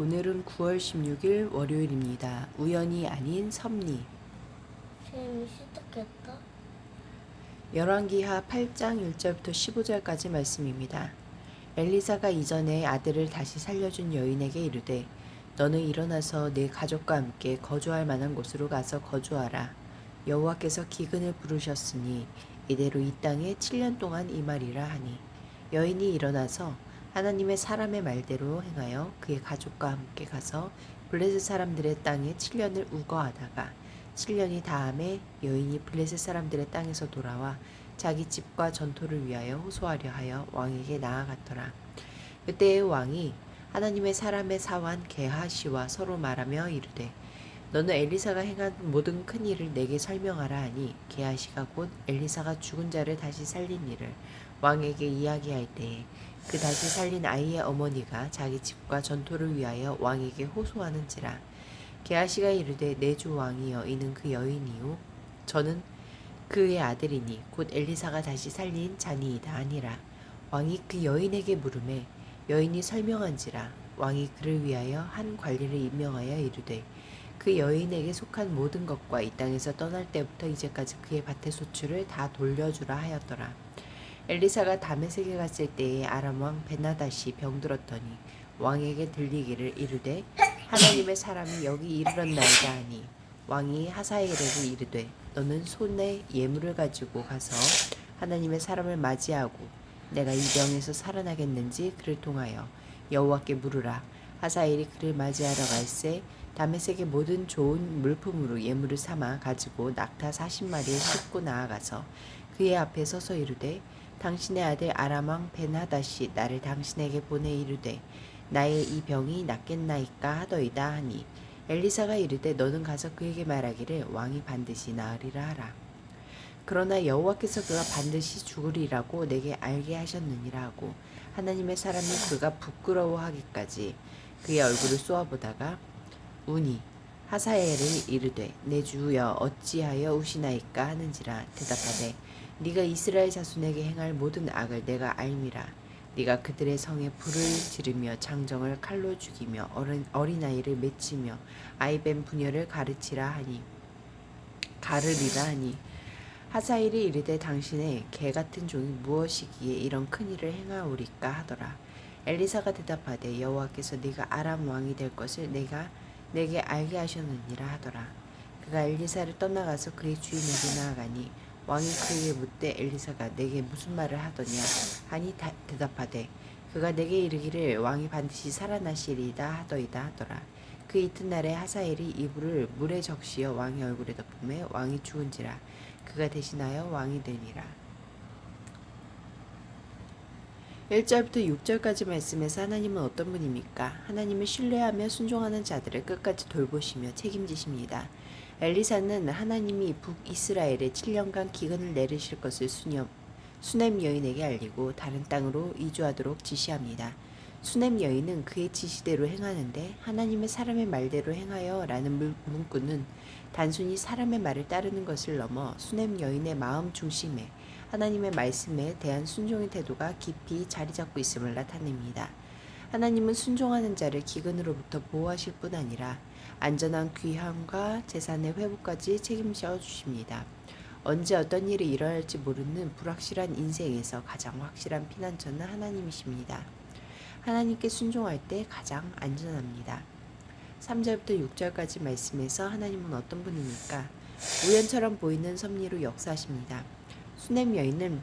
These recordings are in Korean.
오늘은 9월 16일 월요일입니다. 우연이 아닌 섭리. 지금 시작했다. 열왕기하 8장 1절부터 15절까지 말씀입니다. 엘리사가 이전에 아들을 다시 살려준 여인에게 이르되 너는 일어나서 네 가족과 함께 거주할 만한 곳으로 가서 거주하라. 여호와께서 기근을 부르셨으니 이대로 이 땅에 7년 동안 임하리라 하니 여인이 일어나서 하나님의 사람의 말대로 행하여 그의 가족과 함께 가서 블레셋 사람들의 땅에 7년을 우거하다가 7년이 다음에 여인이 블레셋 사람들의 땅에서 돌아와 자기 집과 전토를 위하여 호소하려 하여 왕에게 나아갔더라. 그때의 왕이 하나님의 사람의 사환 게하시와 서로 말하며 이르되 너는 엘리사가 행한 모든 큰 일을 내게 설명하라 하니 게하시가 곧 엘리사가 죽은 자를 다시 살린 일을 왕에게 이야기할 때에 그 다시 살린 아이의 어머니가 자기 집과 전토를 위하여 왕에게 호소하는지라. 게하시가 이르되 내 주 왕이여 이는 그 여인이요 저는 그의 아들이니 곧 엘리사가 다시 살린 자니이다 아니라. 왕이 그 여인에게 물음에 여인이 설명한지라. 왕이 그를 위하여 한 관리를 임명하여 이르되 그 여인에게 속한 모든 것과 이 땅에서 떠날 때부터 이제까지 그의 밭의 소출을 다 돌려주라 하였더라. 엘리사가 다메섹에 갔을 때에 아람 왕 벤하닷이 병들었더니 왕에게 들리기를 이르되 하나님의 사람이 여기 이르렀나이다 하니 왕이 하사엘에게 이르되 너는 손에 예물을 가지고 가서 하나님의 사람을 맞이하고 내가 이 병에서 살아나겠는지 그를 통하여 여호와께 물으라. 하사엘이 그를 맞이하러 갈새 다메섹의 모든 좋은 물품으로 예물을 삼아 가지고 낙타 40마리를 싣고 나아가서 그의 앞에 서서 이르되 당신의 아들 아람 왕 벤하닷이 나를 당신에게 보내 이르되 나의 이 병이 낫겠나이까 하더이다 하니 엘리사가 이르되 너는 가서 그에게 말하기를 왕이 반드시 나으리라 하라. 그러나 여호와께서 그가 반드시 죽으리라고 내게 알게 하셨느니라 하고 하나님의 사람이 그가 부끄러워하기까지 그의 얼굴을 쏘아보다가 우니 하사엘을 이르되 내 주여 어찌하여 우시나이까 하는지라. 대답하되 네가 이스라엘 자손에게 행할 모든 악을 내가 알미라. 네가 그들의 성에 불을 지르며 장정을 칼로 죽이며 어린아이를 맺히며 아이뱀 부녀를 가르치라 하니 가르리라 하니 하사엘이 이르되 당신의 개 같은 종이 무엇이기에 이런 큰 일을 행하오리까 하더라. 엘리사가 대답하되 여호와께서 네가 아람 왕이 될 것을 내게 알게 하셨느니라 하더라. 그가 엘리사를 떠나가서 그의 주인에게 나아가니 왕이 그에게 묻되 엘리사가 내게 무슨 말을 하더냐 하니 대답하되 그가 내게 이르기를 왕이 반드시 살아나시리이다 하더이다 하더라. 그 이튿날에 하사엘이 이불을 물에 적시어 왕의 얼굴에 덮음에 왕이 죽은지라. 그가 대신하여 왕이 되니라. 1절부터 6절까지 말씀에서 하나님은 어떤 분입니까? 하나님을 신뢰하며 순종하는 자들을 끝까지 돌보시며 책임지십니다. 엘리사는 하나님이 북이스라엘에 7년간 기근을 내리실 것을 수넴 여인에게 알리고 다른 땅으로 이주하도록 지시합니다. 수넴 여인은 그의 지시대로 행하는데 하나님의 사람의 말대로 행하여 라는 문구는 단순히 사람의 말을 따르는 것을 넘어 수넴 여인의 마음 중심에 하나님의 말씀에 대한 순종의 태도가 깊이 자리 잡고 있음을 나타냅니다. 하나님은 순종하는 자를 기근으로부터 보호하실 뿐 아니라 안전한 귀환과 재산의 회복까지 책임져 주십니다. 언제 어떤 일이 일어날지 모르는 불확실한 인생에서 가장 확실한 피난처는 하나님이십니다. 하나님께 순종할 때 가장 안전합니다. 3절부터 6절까지 말씀에서 하나님은 어떤 분입니까? 우연처럼 보이는 섭리로 역사하십니다. 수넴 여인은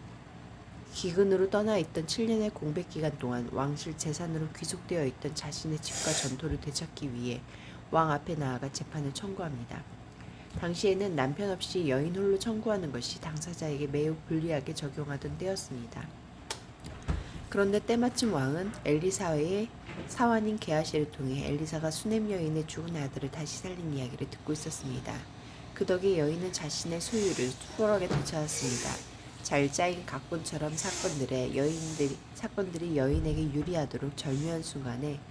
기근으로 떠나 있던 7년의 공백 기간 동안 왕실 재산으로 귀속되어 있던 자신의 집과 전토를 되찾기 위해 왕 앞에 나아가 재판을 청구합니다. 당시에는 남편 없이 여인 홀로 청구하는 것이 당사자에게 매우 불리하게 적용하던 때였습니다. 그런데 때마침 왕은 엘리사의 사환인 게하시를 통해 엘리사가 수넴 여인의 죽은 아들을 다시 살린 이야기를 듣고 있었습니다. 그 덕에 여인은 자신의 소유를 수월하게 되찾았습니다. 잘 짜인 각본처럼 사건들이 여인에게 유리하도록 절묘한 순간에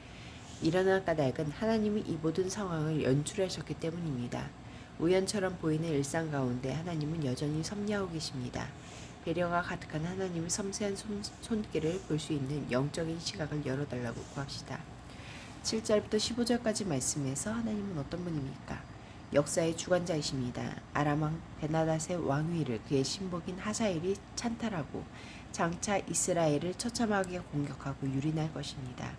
일어난 까닭은 하나님이 이 모든 상황을 연출하셨기 때문입니다. 우연처럼 보이는 일상 가운데 하나님은 여전히 섭리하고 계십니다. 배려가 가득한 하나님의 섬세한 손길을 볼 수 있는 영적인 시각을 열어달라고 구합시다. 7절부터 15절까지 말씀에서 하나님은 어떤 분입니까? 역사의 주관자이십니다. 아람 왕 베나닷의 왕위를 그의 신복인 하사엘이 찬탈하고 장차 이스라엘을 처참하게 공격하고 유린할 것입니다.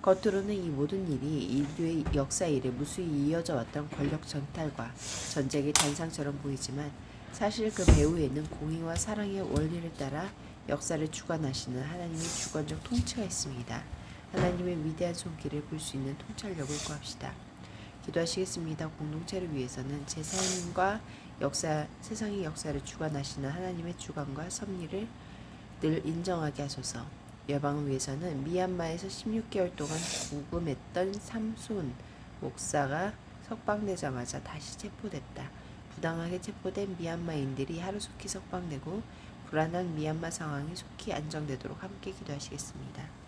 겉으로는 이 모든 일이 인류의 역사 일에 무수히 이어져 왔던 권력 전탈과 전쟁의 단상처럼 보이지만 사실 그 배후에는 공의와 사랑의 원리를 따라 역사를 주관하시는 하나님의 주권적 통치가 있습니다. 하나님의 위대한 손길을 볼 수 있는 통찰력을 구합시다. 기도하시겠습니다. 공동체를 위해서는 제 삶과 세상의 역사를 주관하시는 하나님의 주관과 섭리를 늘 인정하게 하소서. 여방을 위해서는 미얀마에서 16개월 동안 구금했던 삼손 목사가 석방되자마자 다시 체포됐다. 부당하게 체포된 미얀마인들이 하루속히 석방되고 불안한 미얀마 상황이 속히 안정되도록 함께 기도하시겠습니다.